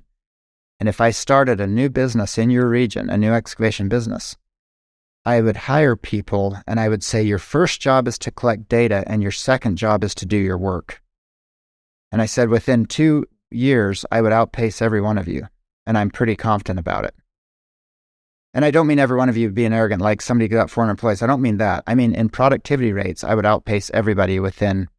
and if I started a new business in your region, a new excavation business, I would hire people and I would say, your first job is to collect data and your second job is to do your work. And I said, within 2 years, I would outpace every one of you. And I'm pretty confident about it. And I don't mean every one of you being arrogant, like somebody got 400 employees. I don't mean that. I mean, in productivity rates, I would outpace everybody within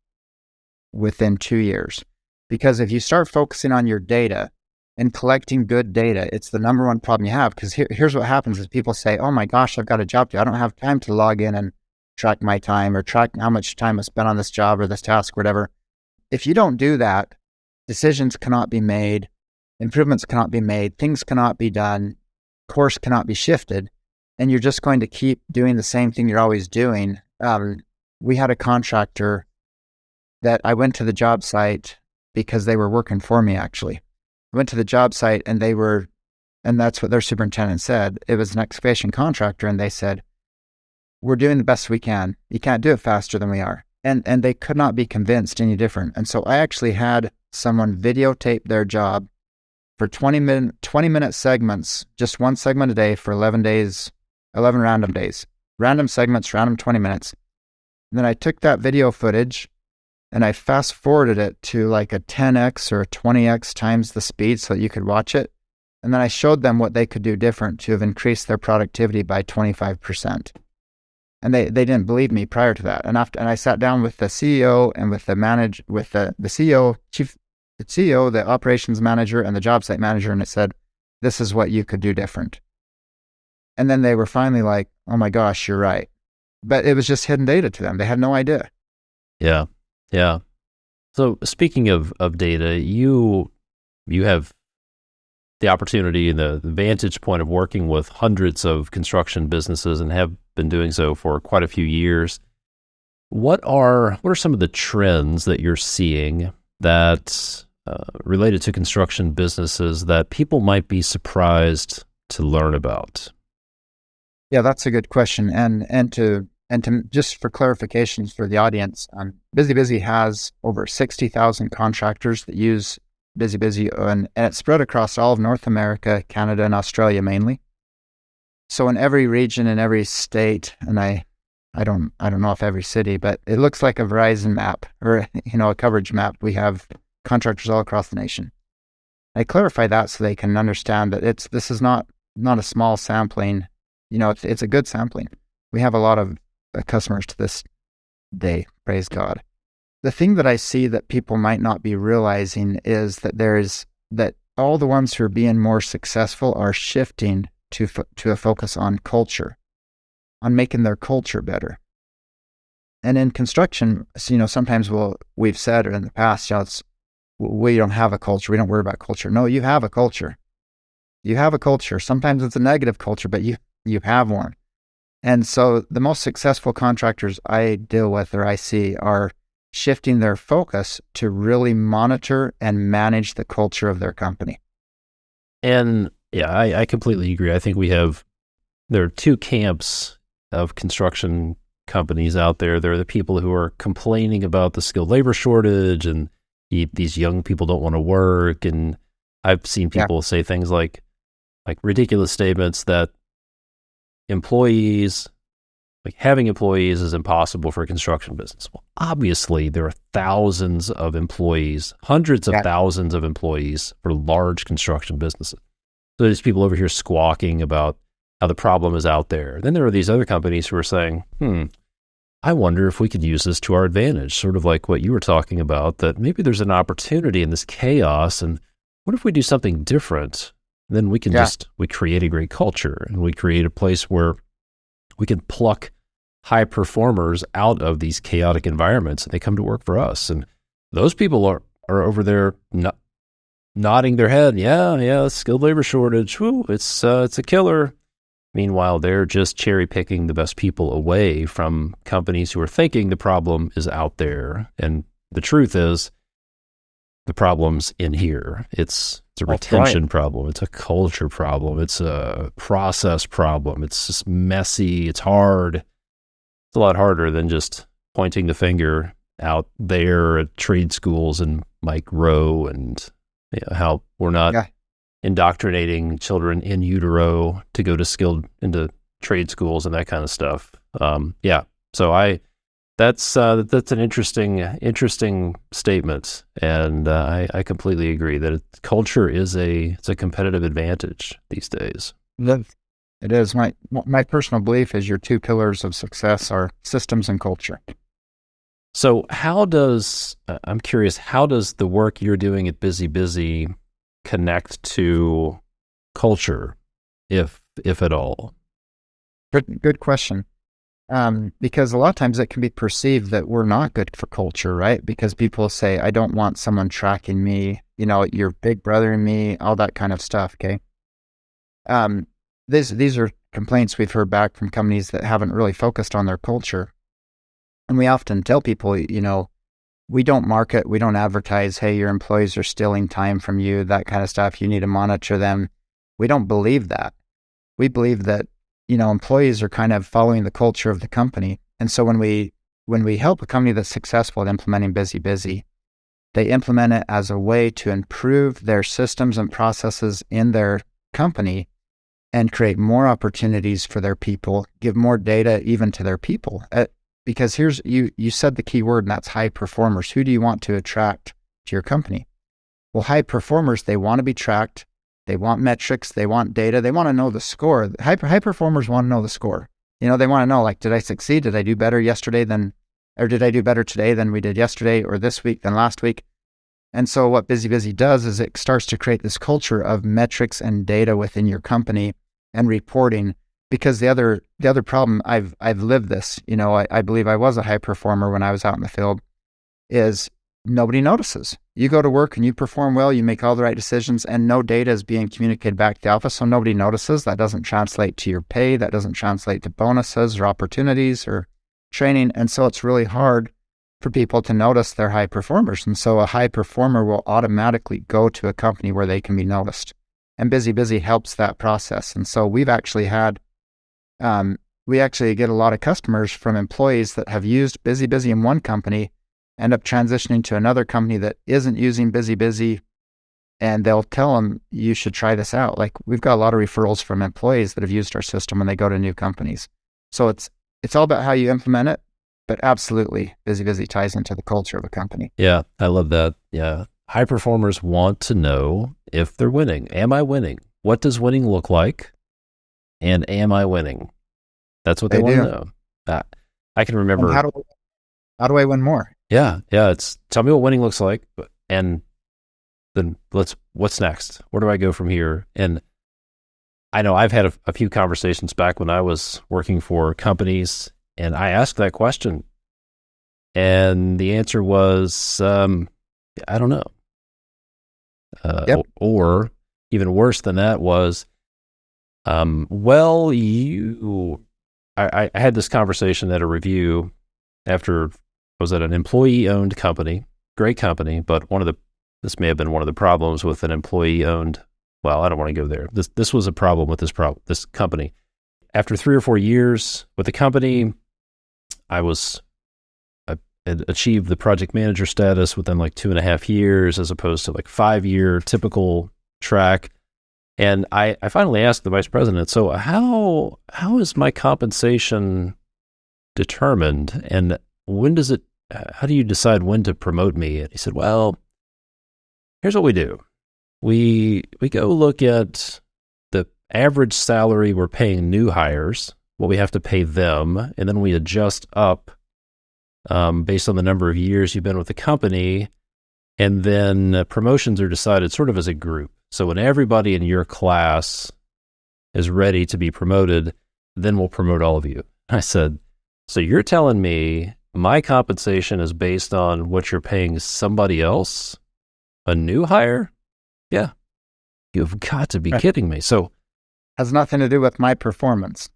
2 years. Because if you start focusing on your data and collecting good data, it's the number one problem you have. Because here's what happens is people say, oh my gosh, I've got a job to do. I don't have time to log in and track my time or track how much time I spent on this job or this task, or whatever. If you don't do that, decisions cannot be made, improvements cannot be made, things cannot be done, course cannot be shifted, and you're just going to keep doing the same thing you're always doing. We had a contractor that I went to the job site because they were working for me, actually. I went to the job site and that's what their superintendent said. It was an excavation contractor, and they said, we're doing the best we can. You can't do it faster than we are. And they could not be convinced any different. And so I actually had someone videotape their job for 20-minute segments, just one segment a day for 11 days, 11 random days, random segments, random 20 minutes. And then I took that video footage and I fast forwarded it to like a 10x or a 20x times the speed so that you could watch it. And then I showed them what they could do different to have increased their productivity by 25%. And they didn't believe me prior to that. And I sat down with the CEO and with the CEO, the CEO, the operations manager, and the job site manager, and it said, this is what you could do different. And then they were finally like, oh my gosh, you're right. But it was just hidden data to them. They had no idea. Yeah. Yeah. So speaking of data, you have the opportunity and the vantage point of working with hundreds of construction businesses and have been doing so for quite a few years. What are some of the trends that you're seeing that related to construction businesses that people might be surprised to learn about? Yeah, that's a good question. And to just for clarifications for the audience, busybusy has over 60,000 contractors that use busybusy, and it's spread across all of North America, Canada, and Australia mainly. So in every region, in every state, and I don't know if every city, but it looks like a Verizon map or a coverage map. We have contractors all across the nation. I clarify that so they can understand that this is not a small sampling. It's a good sampling. We have a lot of customers to this day, praise God. The thing that I see that people might not be realizing is that all the ones who are being more successful are shifting to a focus on culture, on making their culture better. And in construction, sometimes we've said in the past, we don't have a culture. We don't worry about culture. No, you have a culture. You have a culture. Sometimes it's a negative culture, but you have one. And so the most successful contractors I deal with or I see are shifting their focus to really monitor and manage the culture of their company. And yeah, I completely agree. I think there are two camps of construction companies out there. There are the people who are complaining about the skilled labor shortage and these young people don't want to work. And I've seen people say things like ridiculous statements that having employees is impossible for a construction business. Well, obviously there are thousands of employees, hundreds of thousands of employees for large construction businesses. So there's people over here squawking about how the problem is out there. Then there are these other companies who are saying, I wonder if we could use this to our advantage, sort of like what you were talking about, that maybe there's an opportunity in this chaos, and what if we do something different? Then we can we create a great culture, and we create a place where we can pluck high performers out of these chaotic environments, and they come to work for us. And those people are over there nodding their head. Yeah, skilled labor shortage. Whew, it's a killer. Meanwhile, they're just cherry picking the best people away from companies who are thinking the problem is out there. And the truth is, the problem's in here. It's a retention problem. It's a culture problem. It's a process problem. It's just messy. It's hard. It's a lot harder than just pointing the finger out there at trade schools and Mike Rowe and how we're not indoctrinating children in utero to go to into trade schools and that kind of stuff. So that's an interesting statement, and I completely agree that culture is it's a competitive advantage these days. It is. My personal belief is your two pillars of success are systems and culture. So I'm curious, how does the work you're doing at busybusy connect to culture, if at all? Good question. Because a lot of times it can be perceived that we're not good for culture, right? Because people say, I don't want someone tracking me, your big brother and me, all that kind of stuff, okay? These are complaints we've heard back from companies that haven't really focused on their culture. And we often tell people, we don't market, we don't advertise, hey, your employees are stealing time from you, that kind of stuff. You need to monitor them. We don't believe that. We believe that employees are kind of following the culture of the company. And so when we help a company that's successful at implementing busybusy, they implement it as a way to improve their systems and processes in their company and create more opportunities for their people, give more data even to their people. Because you said the key word, and that's high performers. Who do you want to attract to your company? Well, high performers, they want to be tracked. They want metrics. They want data. They want to know the score. High performers want to know the score. They want to know, like, did I succeed? Did I do better or did I do better today than we did yesterday, or this week than last week? And so what busybusy does is it starts to create this culture of metrics and data within your company and reporting. Because the other problem, I've lived this, I believe I was a high performer when I was out in the field, is nobody notices. You go to work and you perform well, you make all the right decisions, and no data is being communicated back to the office, so nobody notices. That doesn't translate to your pay, that doesn't translate to bonuses or opportunities or training, and so it's really hard for people to notice they're high performers. And so a high performer will automatically go to a company where they can be noticed. And busybusy helps that process. And so we actually get a lot of customers from employees that have used busybusy in one company, end up transitioning to another company that isn't using busybusy, and they'll tell them, you should try this out. Like, we've got a lot of referrals from employees that have used our system when they go to new companies. So it's all about how you implement it, but absolutely busybusy ties into the culture of a company. Yeah, I love that. Yeah. High performers want to know if they're winning. Am I winning? What does winning look like? And am I winning? That's what they want to know. I can remember. And how do I win more? Yeah. It's tell me what winning looks like, and then what's next? Where do I go from here? And I know I've had a few conversations back when I was working for companies, and I asked that question, and the answer was, I don't know. Or even worse than that was, I had this conversation at a review after I was at an employee-owned company, great company, but this may have been one of the problems with an employee-owned. Well, I don't want to go there. This was a problem with this company. After 3 or 4 years with the company, I had achieved the project manager status within like 2.5 years, as opposed to like 5-year typical track. And I finally asked the vice president, so how is my compensation determined, and how do you decide when to promote me? And he said, well, here's what we do. We go look at the average salary we're paying new hires, what we have to pay them, and then we adjust up based on the number of years you've been with the company, and then promotions are decided sort of as a group. So when everybody in your class is ready to be promoted, then we'll promote all of you. I said, so you're telling me my compensation is based on what you're paying somebody else, a new hire? Yeah. You've got to be kidding me. So has nothing to do with my performance.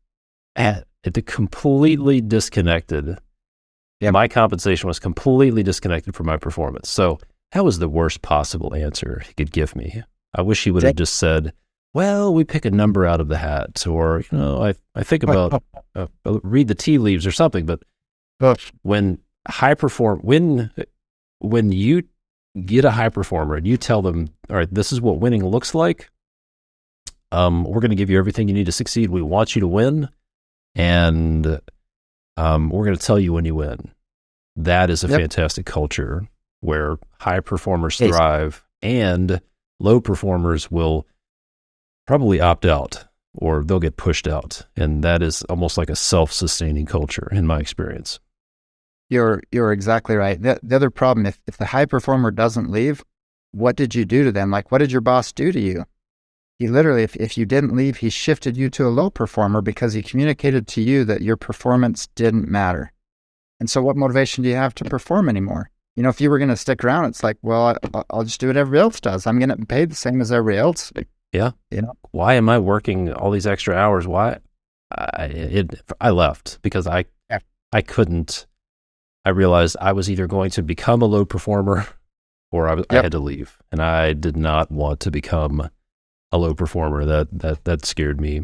It completely disconnected. Yeah, my compensation was completely disconnected from my performance. So that was the worst possible answer he could give me. I wish he would have just said, well, we pick a number out of the hat, or, I think about, read the tea leaves or something. But when you get a high performer and you tell them, all right, this is what winning looks like. We're going to give you everything you need to succeed. We want you to win. And we're going to tell you when you win. That is a fantastic culture where high performers thrive, and low performers will probably opt out, or they'll get pushed out. And that is almost like a self-sustaining culture in my experience. You're exactly right. The other problem, if the high performer doesn't leave, what did you do to them? Like, what did your boss do to you? He literally, if you didn't leave, he shifted you to a low performer because he communicated to you that your performance didn't matter. And so what motivation do you have to perform anymore? If you were going to stick around, it's like, well, I'll just do what everybody else does. I'm going to pay the same as everybody else. Yeah. Why am I working all these extra hours? Why? I left because I couldn't. I realized I was either going to become a low performer or I had to leave. And I did not want to become a low performer. That scared me.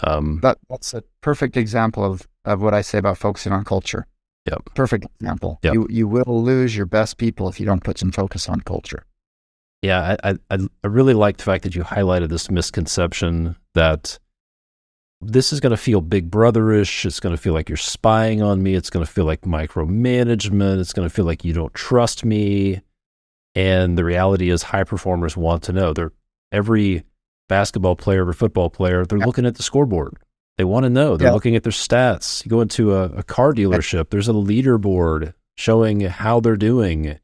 That's a perfect example of what I say about focusing on culture. Yep. Perfect example. Yep. You will lose your best people if you don't put some focus on culture. Yeah, I really like the fact that you highlighted this misconception that this is going to feel big brotherish. It's going to feel like you're spying on me. It's going to feel like micromanagement. It's going to feel like you don't trust me. And the reality is high performers want to know. Every basketball player or football player, they're looking at the scoreboard. They want to know. They're looking at their stats. You go into a car dealership, there's a leaderboard showing how they're doing.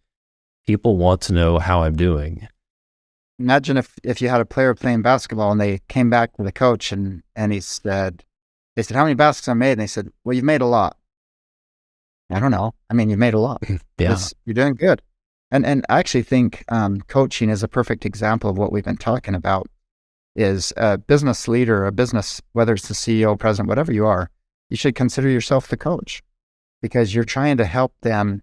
People want to know how I'm doing. Imagine if you had a player playing basketball and they came back to the coach and they said, how many baskets I made? And they said, well, you've made a lot. I don't know. I mean, you've made a lot. Yeah. You're doing good. And I actually think coaching is a perfect example of what we've been talking about. Is a business leader, a business, whether it's the CEO, president, whatever you are, you should consider yourself the coach, because you're trying to help them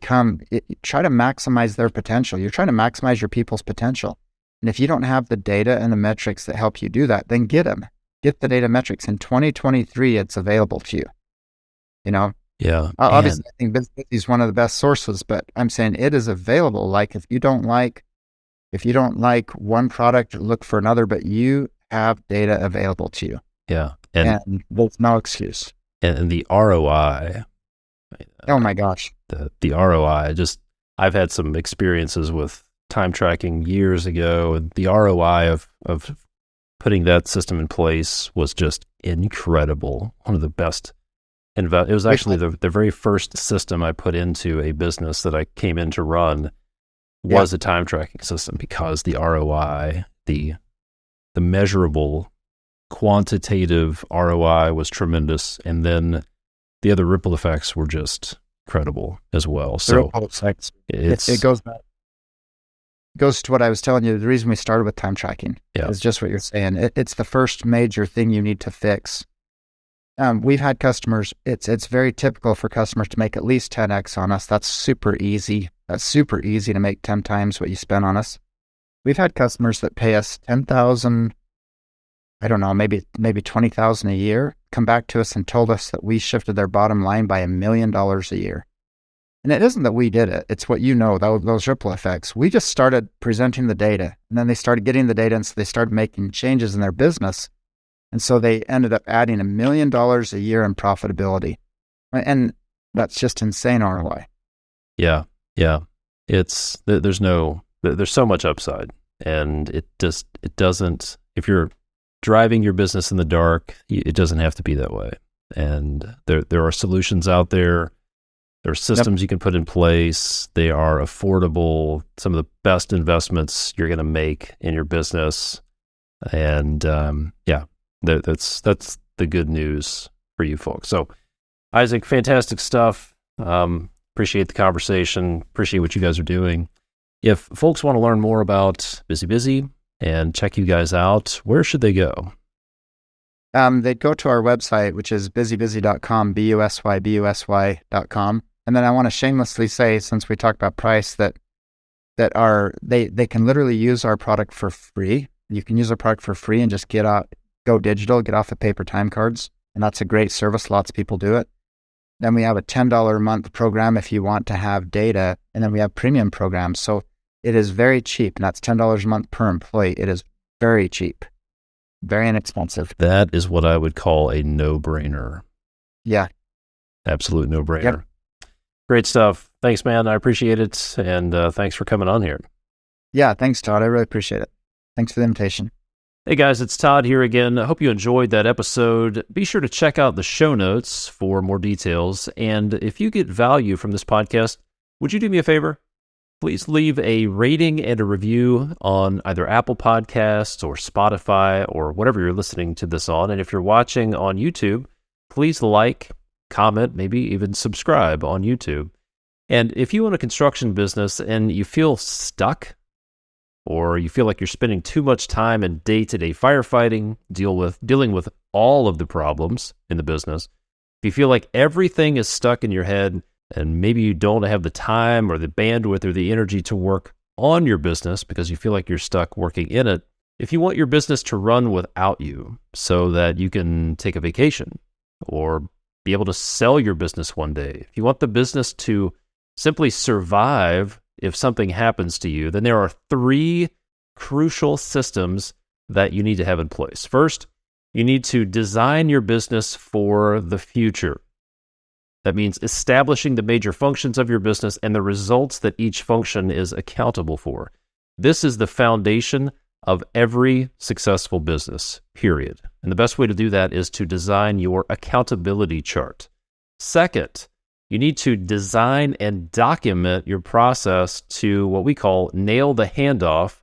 try to maximize their potential. You're trying to maximize your people's potential. And if you don't have the data and the metrics that help you do that, then get them. Get the data metrics. In 2023, it's available to you. Yeah. Obviously, I think busybusy is one of the best sources, but I'm saying it is available. Like if you don't like one product, look for another, but you have data available to you. Yeah. And there's no excuse. And the ROI. Oh my gosh. The ROI, I've had some experiences with time tracking years ago, and the ROI of putting that system in place was just incredible. One of the best. It was actually the very first system I put into a business that I came in to run was a time tracking system, because the ROI, the measurable quantitative ROI was tremendous. And then the other ripple effects were just incredible as well. So it goes back. Goes to what I was telling you. The reason we started with time tracking is just what you're saying. It's the first major thing you need to fix. We've had customers, it's very typical for customers to make at least 10x on us. That's super easy. That's super easy to make 10 times what you spend on us. We've had customers that pay us $10,000, I don't know, maybe $20,000 a year, come back to us and told us that we shifted their bottom line by $1 million a year. And it isn't that we did it. It's what those ripple effects. We just started presenting the data, and then they started getting the data, and so they started making changes in their business. And so they ended up adding $1 million a year in profitability. And that's just insane ROI. Yeah. Yeah. There's so much upside, and it doesn't, if you're driving your business in the dark, it doesn't have to be that way. And there are solutions out there. There are systems you can put in place. They are affordable. Some of the best investments you're going to make in your business. And that's the good news for you folks. So, Isaac, fantastic stuff. Appreciate the conversation. Appreciate what you guys are doing. If folks want to learn more about busybusy and check you guys out, where should they go? They'd go to our website, which is busybusy.com, busy.com. And then I want to shamelessly say, since we talked about price, that they can literally use our product for free. You can use our product for free and just go digital, get off the paper time cards. And that's a great service. Lots of people do it. Then we have a $10 a month program if you want to have data. And then we have premium programs. So it is very cheap. And that's $10 a month per employee. It is very cheap, very inexpensive. That is what I would call a no-brainer. Yeah. Absolute no-brainer. Yep. Great stuff. Thanks, man. I appreciate it. And thanks for coming on here. Yeah. Thanks, Todd. I really appreciate it. Thanks for the invitation. Hey guys, it's Todd here again. I hope you enjoyed that episode. Be sure to check out the show notes for more details. And if you get value from this podcast, would you do me a favor? Please leave a rating and a review on either Apple Podcasts or Spotify or whatever you're listening to this on. And if you're watching on YouTube, please like, comment, maybe even subscribe on YouTube. And if you own a construction business and you feel stuck, or you feel like you're spending too much time in day-to-day firefighting, dealing with all of the problems in the business, if you feel like everything is stuck in your head and maybe you don't have the time or the bandwidth or the energy to work on your business because you feel like you're stuck working in it, if you want your business to run without you so that you can take a vacation or be able to sell your business one day, if you want the business to simply survive if something happens to you, then there are 3 crucial systems that you need to have in place. First, you need to design your business for the future. That means establishing the major functions of your business and the results that each function is accountable for. This is the foundation of every successful business, period. And the best way to do that is to design your accountability chart. Second, you need to design and document your process to what we call nail the handoff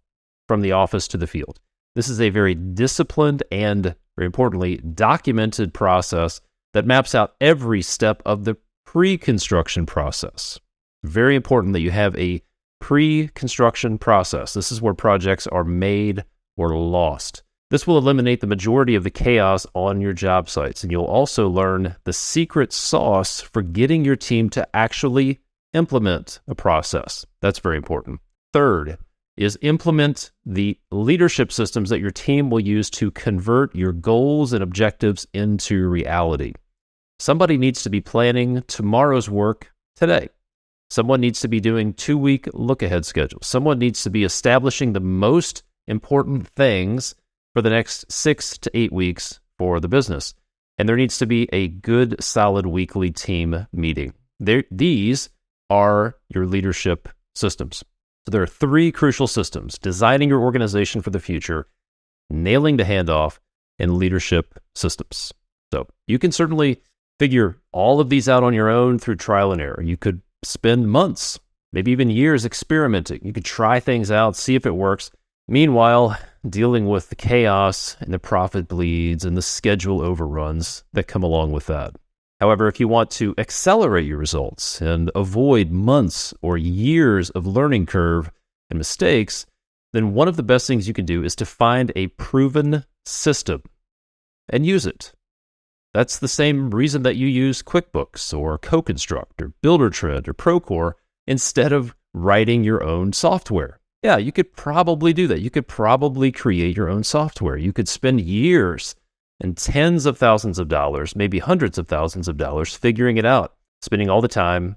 from the office to the field. This is a very disciplined and, very importantly, documented process that maps out every step of the pre-construction process. Very important that you have a pre-construction process. This is where projects are made or lost. This will eliminate the majority of the chaos on your job sites, and you'll also learn the secret sauce for getting your team to actually implement a process. That's very important. Third is implement the leadership systems that your team will use to convert your goals and objectives into reality. Somebody needs to be planning tomorrow's work today. Someone needs to be doing 2-week look-ahead schedules. Someone needs to be establishing the most important things for the next 6 to 8 weeks for the business. And there needs to be a good, solid weekly team meeting. These are your leadership systems. So there are 3 crucial systems: designing your organization for the future, nailing the handoff, and leadership systems. So you can certainly figure all of these out on your own through trial and error. You could spend months, maybe even years experimenting. You could try things out, see if it works. Meanwhile, dealing with the chaos and the profit bleeds and the schedule overruns that come along with that. However, if you want to accelerate your results and avoid months or years of learning curve and mistakes, then one of the best things you can do is to find a proven system and use it. That's the same reason that you use QuickBooks or CoConstruct or Buildertrend or Procore instead of writing your own software. Yeah, you could probably do that. You could probably create your own software. You could spend years and tens of thousands of dollars, maybe hundreds of thousands of dollars figuring it out, spending all the time,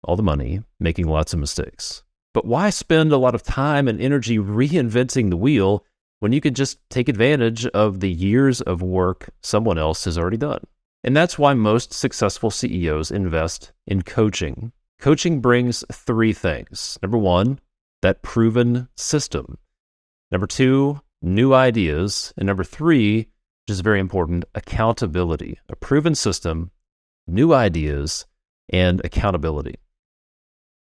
all the money, making lots of mistakes. But why spend a lot of time and energy reinventing the wheel when you could just take advantage of the years of work someone else has already done? And that's why most successful CEOs invest in coaching. Coaching brings 3 things. Number 1, that proven system. Number 2, new ideas. And number 3, which is very important, accountability. A proven system, new ideas, and accountability.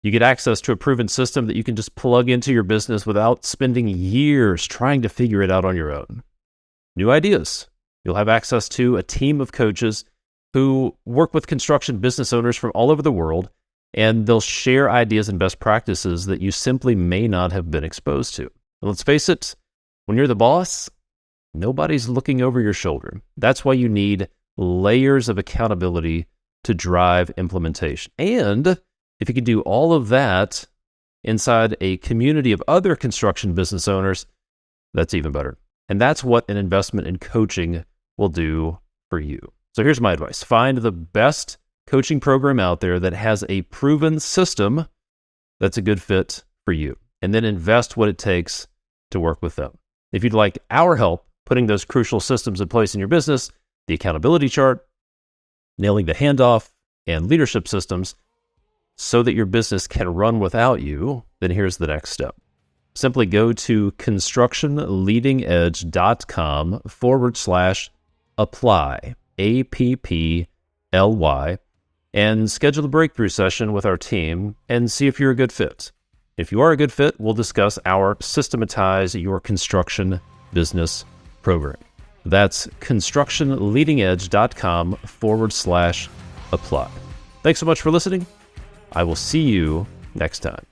You get access to a proven system that you can just plug into your business without spending years trying to figure it out on your own. New ideas. You'll have access to a team of coaches who work with construction business owners from all over the world, and they'll share ideas and best practices that you simply may not have been exposed to. And let's face it, when you're the boss, nobody's looking over your shoulder. That's why you need layers of accountability to drive implementation. And if you can do all of that inside a community of other construction business owners, that's even better. And that's what an investment in coaching will do for you. So here's my advice. Find the best coaching program out there that has a proven system that's a good fit for you, and then invest what it takes to work with them. If you'd like our help putting those crucial systems in place in your business, the accountability chart, nailing the handoff, and leadership systems, so that your business can run without you, then here's the next step. Simply go to constructionleadingedge.com/apply, APPLY, and schedule a breakthrough session with our team and see if you're a good fit. If you are a good fit, we'll discuss our Systematize Your Construction Business program. That's constructionleadingedge.com/apply. Thanks so much for listening. I will see you next time.